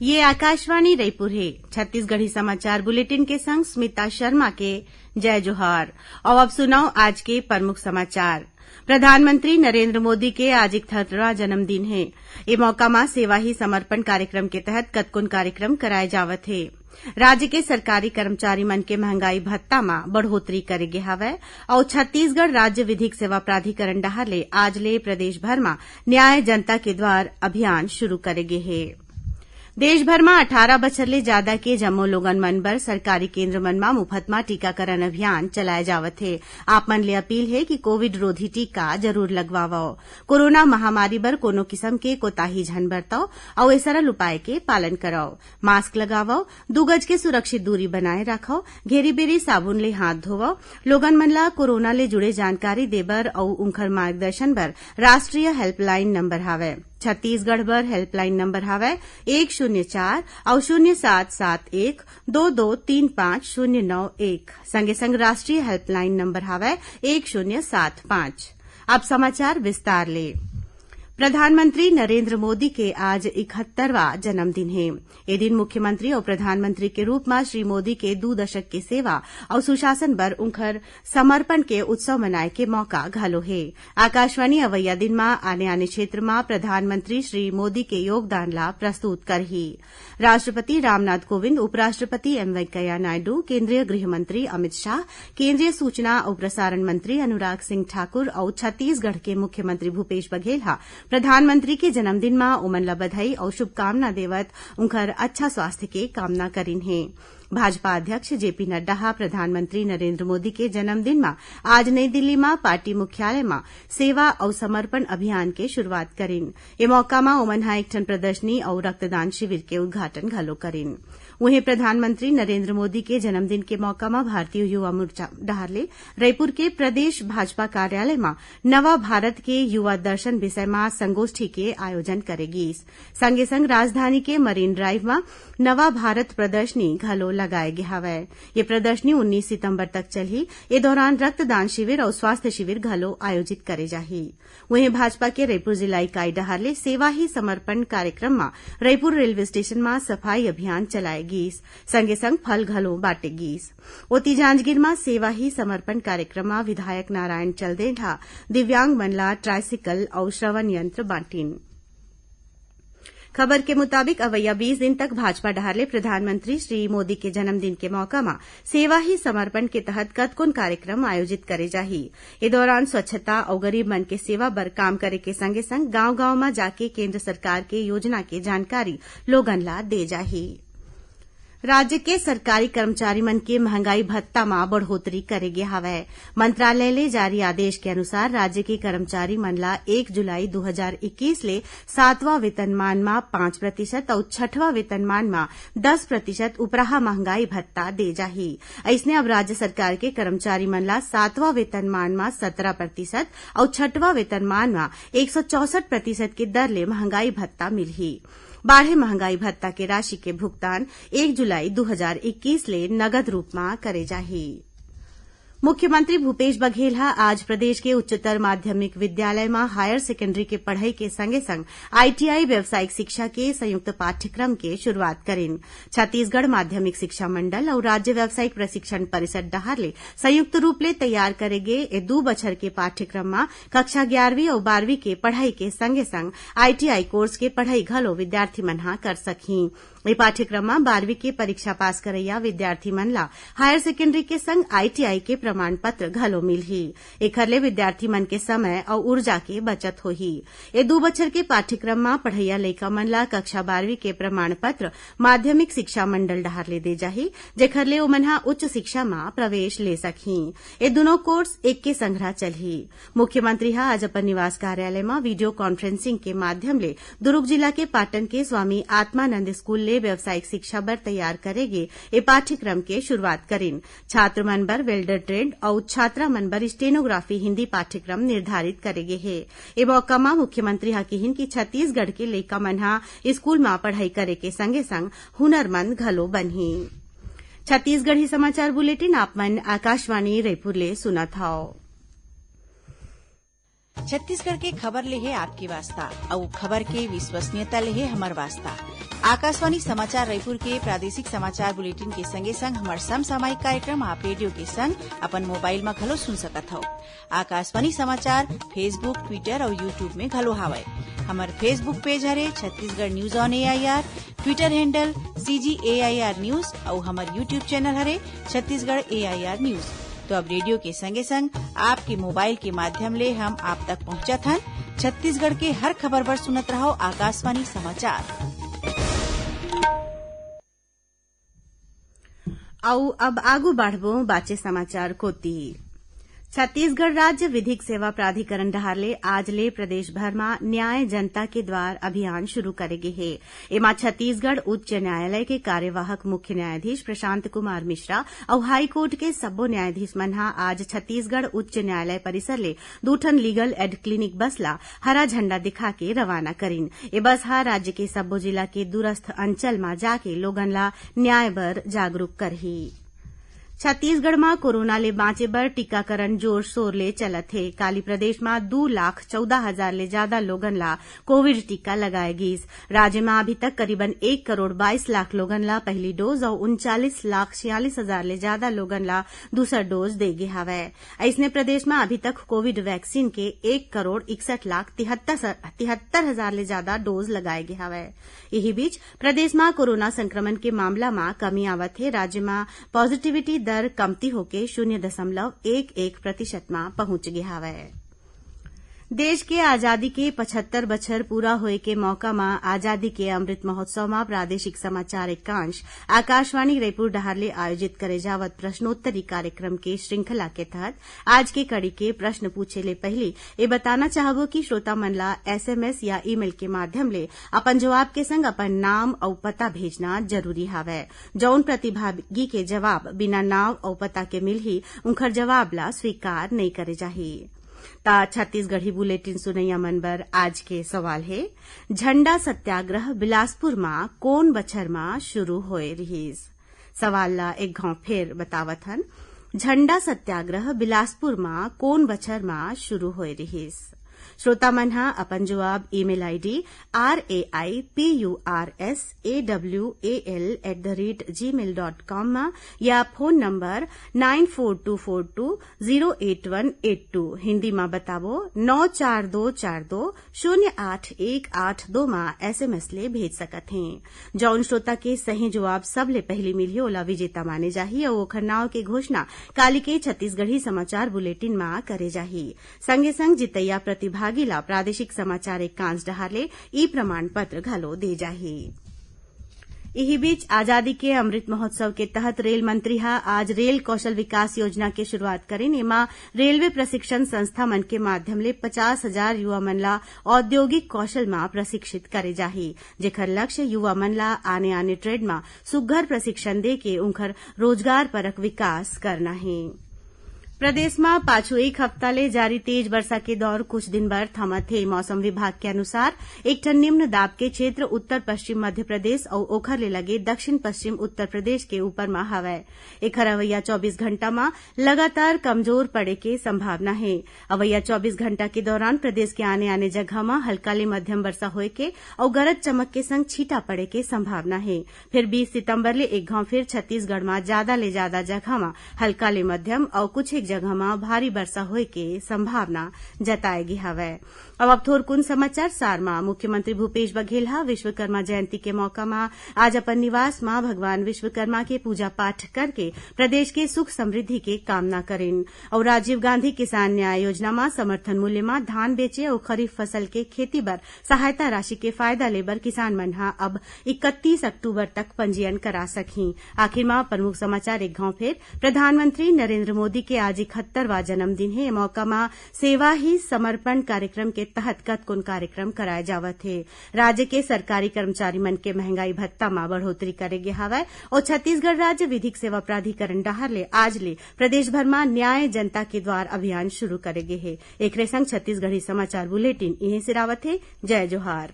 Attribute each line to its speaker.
Speaker 1: ये आकाशवाणी रायपुर है। छत्तीसगढ़ी समाचार बुलेटिन के संग स्मिता शर्मा के जय जोहार। और अब सुनाओ आज के प्रमुख समाचार। प्रधानमंत्री नरेंद्र मोदी के आज 71वां जन्मदिन है। ये मौका में सेवा ही समर्पण कार्यक्रम के तहत कतकुन कार्यक्रम कराए जावत है। राज्य के सरकारी कर्मचारी मन के महंगाई भत्ता में बढ़ोतरी करे गे हवय और छत्तीसगढ़ राज्य विधिक सेवा प्राधिकरण डहर ले आज ले प्रदेश भर में न्याय जनता के द्वार अभियान शुरू करे गे हे। देशभर में 18 बछर ले ज्यादा के जम्मो लोगन मन बर सरकारी केन्द्र मन में मुफ्त में टीकाकरण अभियान चलाए जावत है। आप मन ले अपील है कि कोविड रोधी टीका जरूर लगवाओ। कोरोना महामारी बर कोनो किस्म के कोताही झन बरताओ और सरल उपाय के पालन कराओ। मास्क लगाओ, 2 गज के सुरक्षित दूरी बनाए रखो, घेरी बेरी साबुन ले हाथ धोवो। लोगन मन ला कोरोना ले जुड़े जानकारी देबर और उनकर मार्गदर्शन बर राष्ट्रीय हेल्पलाइन नंबर हावय। छत्तीसगढ़ बर हेल्पलाइन नंबर हावय 104 और 0771 2235 संगे संग राष्ट्रीय हेल्पलाइन नंबर हावय 1075। अब समाचार विस्तार ले। प्रधानमंत्री नरेंद्र मोदी के आज 71वां जन्मदिन है। ये दिन मुख्यमंत्री और प्रधानमंत्री के रूप में श्री मोदी के 2 दशक के सेवा और सुशासन बर उनकर समर्पण के उत्सव मनाए के मौका घलो है। आकाशवाणी अवैया दिन में आने क्षेत्र में प्रधानमंत्री श्री मोदी के योगदान ला प्रस्तुत करही। राष्ट्रपति रामनाथ कोविंद, उपराष्ट्रपति एम वेंकैया नायडू, केंद्रीय गृह मंत्री अमित शाह, केंद्रीय सूचना और प्रसारण मंत्री अनुराग सिंह ठाकुर और छत्तीसगढ़ के मुख्यमंत्री भूपेश बघेल प्रधानमंत्री के जन्मदिन में ओमन ला बधाई और शुभकामना देवत उनकर अच्छा स्वास्थ्य के कामना करिन है। भाजपा अध्यक्ष जेपी नड्डा प्रधानमंत्री नरेंद्र मोदी के जन्मदिन में आज नई दिल्ली में पार्टी मुख्यालय में सेवा और समर्पण अभियान के शुरुआत करिन। ये मौका में ओमन एक ठन प्रदर्शनी और रक्तदान शिविर के उद्घाटन घलो करिन। वहीं प्रधानमंत्री नरेंद्र मोदी के जन्मदिन के मौका में भारतीय युवा मोर्चा डहारले रायपुर के प्रदेश भाजपा कार्यालय में नवा भारत के युवा दर्शन विषय में संगोष्ठी के आयोजन करेगी। संगे संग राजधानी के मरीन ड्राइव में नवा भारत प्रदर्शनी घलो लगाए गए हवय। ये प्रदर्शनी 19 सितंबर तक चलही। ये दौरान रक्तदान शिविर और स्वास्थ्य शिविर घलो आयोजित करे जाही। वहीं भाजपा के रायपुर जिला इकाई डहारले सेवा ही समर्पण कार्यक्रम में रायपुर रेलवे स्टेशन में सफाई अभियान चलाएगी। संगे संग फल घलो बांटेगी। ओती जांजगीर में सेवा ही समर्पण कार्यक्रम में विधायक नारायण चलदेढ़ा दिव्यांग मन ला ट्राइसिकल और श्रवण यंत्र बांटिन। खबर के मुताबिक अवैया 20 दिन तक भाजपा डहारले प्रधानमंत्री श्री मोदी के जन्मदिन के मौका में सेवा ही समर्पण के तहत कतकुन कार्यक्रम आयोजित करे जाही। इस दौरान स्वच्छता और गरीब मन के सेवा बर काम करे के संगे संग गांव-गांव में जाके केंद्र सरकार के योजना के जानकारी लोगन ला दे जाही। राज्य के सरकारी कर्मचारी मन के महंगाई भत्ता में बढ़ोतरी करे गे हवय। मंत्रालय ले जारी आदेश के अनुसार राज्य के कर्मचारी मन ला 1 जुलाई 2021 ले 7वां वेतनमान में 5% और 6वां वेतनमान में 10% उपराहा महंगाई भत्ता दे जाही। ऐसने अब राज्य सरकार के कर्मचारी मन ला 7वां वेतनमान में 17% और 6वां वेतनमान में 164% की दर ले महंगाई भत्ता मिलही। बाढ़े महंगाई भत्ता के राशि के भुगतान 1 जुलाई 2021 ले नगद रूप में करे जाही। मुख्यमंत्री भूपेश बघेल आज प्रदेश के उच्चतर माध्यमिक विद्यालय में हायर सेकेंडरी के पढ़ाई के संगे संग आईटीआई व्यावसायिक शिक्षा के संयुक्त पाठ्यक्रम के शुरुआत करें। छत्तीसगढ़ माध्यमिक शिक्षा मंडल और राज्य व्यावसायिक प्रशिक्षण परिषद डहारले संयुक्त रूप ले तैयार करेगे 2 बछर के पाठ्यक्रम में कक्षा 11वीं और 12वीं के पढ़ाई के संगे संग आईटीआई कोर्स के पढ़ाई घलो विद्यार्थी मन कर सकही। ये पाठ्यक्रम में 12वीं के परीक्षा पास करैया विद्यार्थी मन ला हायर सेकेंडरी के संग आईटीआई के प्रमाण पत्र घलो मिलही। एखर ले विद्यार्थी मन के समय और ऊर्जा के बचत होही। ये 2 बछर के पाठ्यक्रम में पढ़ैया लइका मन ला कक्षा 12वीं के प्रमाण पत्र माध्यमिक शिक्षा मंडल डहार ले दे जाही, जेखर ले ओमन उच्च शिक्षा में प्रवेश ले सकही। ये दोनों कोर्स एक के संघरा चलही। मुख्यमंत्री आज अपन निवास कार्यालय में वीडियो कॉन्फ्रेंसिंग के माध्यम ले दुर्ग जिला के पाटन के स्वामी आत्मानंद स्कूल व्यावसायिक शिक्षा बर तैयार करेगे ये पाठ्यक्रम के शुरुआत करें। छात्र मन बर वेल्डर ट्रेड और छात्रा मन बर स्टेनोग्राफी हिंदी पाठ्यक्रम निर्धारित करेगे है। ये मौका में मुख्यमंत्री कहिन कि छत्तीसगढ़ के लइका मन स्कूल में पढ़ाई करे के संगे संग हुनरमंद घलो बनही। छत्तीसगढ़ी समाचार बुलेटिन आप मन आकाशवाणी रायपुर ले सुनत हव।
Speaker 2: छत्तीसगढ़ के खबर ले है आपकी वास्ता और खबर के विश्वसनीयता ले है हमर वास्ता। आकाशवाणी समाचार रायपुर के प्रादेशिक समाचार बुलेटिन के संगे संग हमार समसामयिक कार्यक्रम आप रेडियो के संग अपन मोबाइल में घलो सुन सकत हो। आकाशवाणी समाचार फेसबुक, ट्विटर और यूट्यूब में घलो हावय। हमार फेसबुक पेज हरे Chhattisgarh news on AIR, Twitter handle CGAIR news और हमार यूट्यूब चैनल हरे छत्तीसगढ़ AIR न्यूज। तो अब रेडियो के संगे संग आपके मोबाइल के माध्यम ले हम आप तक पहुंचत हन। छत्तीसगढ़ के हर खबर पर सुनत रहो आकाशवाणी समाचार।
Speaker 1: आउ अब आगू बढ़बो बाचे समाचार कोती। छत्तीसगढ़ राज्य विधिक सेवा प्राधिकरण डहारले आज ले प्रदेश भर में न्याय जनता के द्वार अभियान शुरू करेगे हे। एमा छत्तीसगढ़ उच्च न्यायालय के कार्यवाहक मुख्य न्यायाधीश प्रशांत कुमार मिश्रा और हाईकोर्ट के सब्बो न्यायाधीश मन ह आज छत्तीसगढ़ उच्च न्यायालय परिसर ले 2 ठन लीगल एड क्लिनिक बस ला हरा झंडा दिखा के रवाना करीन। ए बस ह राज्य के सब्बो जिला के दूरस्थ अंचल में जाके लोगन ला न्याय बर जागरूक करही। छत्तीसगढ़ में कोरोना ले बांचे बर टीकाकरण जोर शोर ले चलत हे। काली प्रदेश में 2,14,000 ले ज्यादा लोगन ला कोविड टीका लगाए गिस। राज्य में अभी तक करीबन 1 करोड़ 22 लाख लोगन ला पहली डोज और 39,46,000 ले ज्यादा लोगन ला दूसर डोज दे गे हवय। ऐसने प्रदेश में अभी तक कोविड वैक्सीन के 1 करोड़ 61,73,000 ले ज्यादा डोज लगाए गे हवय। यही बीच प्रदेश में कोरोना संक्रमण के मामला में कमी आवत हे। राज्य में पॉजिटिविटी दर कमती होके 0.11% में पहुंच गया हवय। देश के आजादी के 75 बछर पूरा होए के मौका में आजादी के अमृत महोत्सव में प्रादेशिक समाचार एकांश आकाशवाणी रायपुर डहारले आयोजित करे जावत प्रश्नोत्तरी कार्यक्रम के श्रृंखला के तहत आज के कड़ी के प्रश्न पूछे ले पहले ये बताना चाहबो कि श्रोता मन ला SMS या ईमेल के माध्यम ले अपन जवाब के संग अपन नाम और पता भेजना जरूरी हावय। जौन प्रतिभागी के जवाब बिना नाम और पता के मिलही उनकर जवाब ला स्वीकार नहीं करे जाही। ता छत्तीसगढ़ी बुलेटिन सुनैया मन बर आज के सवाल है, झंडा सत्याग्रह बिलासपुर में कोन बछर में शुरू होए रहीस। सवाल ला एक घाव फेर बतावत हन, झंडा सत्याग्रह बिलासपुर में कोन बछर में शुरू होए रहीस। श्रोता मन हा अपन जवाब ईमेल आईडी raipursawl@gmail.com में या फोन नंबर 9424208182 हिंदी में बतावो 9424208182 में SMS ले भेज सकत हैं। जौन श्रोता के सही जवाब सबले पहले मिली ओला विजेता माने जाही और ओखर नाव के घोषणा काली के छत्तीसगढ़ी समाचार बुलेटिन में करे जाही। संगे संग जितैया प्रतिभागी ला प्रादेशिक समाचार एकांश डहारले ई प्रमाण पत्र घलो दे जाही। इही बीच आजादी के अमृत महोत्सव के तहत रेल मंत्री हा आज रेल कौशल विकास योजना के शुरुआत करेन। एमा रेलवे प्रशिक्षण संस्था मन के माध्यम ले 50,000 युवा मन ला औद्योगिक कौशल में प्रशिक्षित करे जाही, जेकर लक्ष्य युवा मन ला आने ट्रेड में सुघ्घर प्रशिक्षण देके उनकर रोजगार परक विकास करना है। प्रदेश में पाछू एक हफ्ता ले जारी तेज वर्षा के दौर कुछ दिन बर थमत है। मौसम विभाग के अनुसार एक ठन निम्न दाब के क्षेत्र उत्तर पश्चिम मध्य प्रदेश और ओखर ले लगे दक्षिण पश्चिम उत्तर प्रदेश के ऊपर में हवय। एखर अवैया 24 घंटा में लगातार कमजोर पड़े के संभावना है। अवैया 24 घंटा के दौरान प्रदेश के आने जगह में हल्का ले मध्यम वर्षा होए के और गरज चमक के संग छींटा पड़े के संभावना है। फिर 20 सितंबर ले एक घाव फिर छत्तीसगढ़ में ज्यादा ले ज्यादा जगह में हल्का ले मध्यम और कुछ एक जगह में भारी वर्षा होए के संभावना जताएगी हवय। अब थोरकुन समाचार सार में मुख्यमंत्री भूपेश बघेल विश्वकर्मा जयंती के मौका में आज अपन निवास में भगवान विश्वकर्मा के पूजा पाठ करके प्रदेश के सुख समृद्धि के कामना करेन और राजीव गांधी किसान न्याय योजना में समर्थन मूल्य में धान बेचे और खरीफ फसल के खेती बर सहायता राशि के फायदा लेबर किसान मन अब 31 अक्टूबर तक पंजीयन करा सकही। आखिर में प्रमुख समाचार एक घाव फेर प्रधानमंत्री नरेंद्र मोदी के आज 71वां जन्मदिन है। मौका में सेवा ही समर्पण कार्यक्रम के तहत कतकुन कार्यक्रम कराए जावत है। राज्य के सरकारी कर्मचारी मन के महंगाई भत्ता में बढ़ोतरी करेगे हवय और छत्तीसगढ़ राज्य विधिक सेवा प्राधिकरण डहारले आज ले प्रदेश भर में न्याय जनता के द्वार अभियान शुरू करेगे है। एकरे संग छत्तीसगढ़ी समाचार बुलेटिन इहे सिरावत है। जय जोहार।